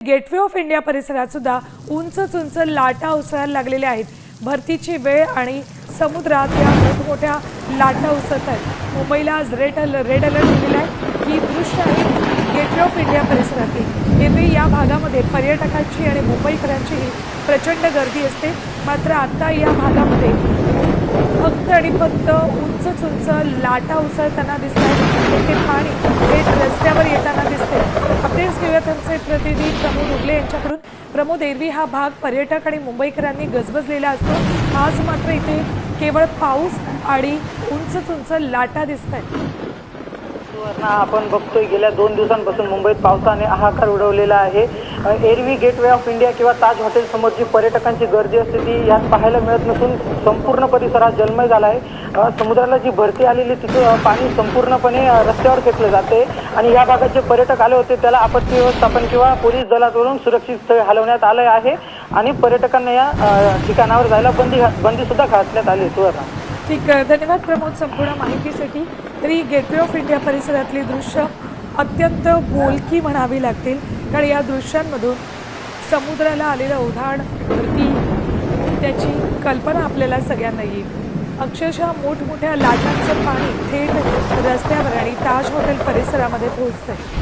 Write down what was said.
Gateway of India परिसरात सुद्धा उंच लाटा उसळायला लागलेल्या आहेत। भरतीची वेळ आणि समुद्रात या मोठमोठ्या लाटा उसळत आहेत। मुंबईला आज रेड अलर्ट दिलेला आहे। ही दृश्य आहेत गेटवे ऑफ इंडिया परिसरातील। एरवी या भागामध्ये पर्यटकांची आणि मुंबईकरांचीही प्रचंड गर्दी असते, मात्र आता या भागामध्ये फक्त आणि फक्त उंच लाटा उसळताना दिसतात। ते पाणी थेट रस्त्यावर येताना दिसते। अपडेट्स घेऊयात आमचे प्रतिनिधी प्रमोद उगले यांच्याकडून। प्रमोद, एरवी हा भाग पर्यटक आणि मुंबईकरांनी गजबजलेला असतो, आज मात्र इथे केवळ पाऊस आणि उंच लाटा दिसत आहेत। आपण बघतोय गेल्या 2 दिवसांपासून मुंबईत पावसाने हाहाकार उडवलेला आहे। एरवी गेटवे ऑफ इंडिया किंवा ताज हॉटेल समोर जी पर्यटकांची गर्दी असते ती यात पाहायला मिळत नसून संपूर्ण परिसरात जलमय झाला आहे। समुद्राला जी भरती आलेली तिथं पाणी संपूर्णपणे रस्त्यावर फेकले जाते आणि या भागात जे पर्यटक आले होते त्याला आपत्ती व्यवस्थापन किंवा पोलीस दलाकडून सुरक्षित स्थळी हलवण्यात आले आहे आणि पर्यटकांना या ठिकाणावर जायला बंदी सुद्धा घातण्यात आली आहे। ठीक आहे, धन्यवाद प्रमोद संपूर्ण माहितीसाठी। तरी गेटवे ऑफ इंडिया परिसरातली दृश्य अत्यंत बोलकी म्हणावी लागतील, कारण या दृश्यांमधून समुद्राला आलेलं उधाण, भरती, त्याची कल्पना आपल्याला सगळ्यांना येईल। अक्षरशः मोठमोठ्या लाटांचं पाणी थेट रस्त्यावर आणि ताज हॉटेल परिसरामध्ये पोहोचतंय।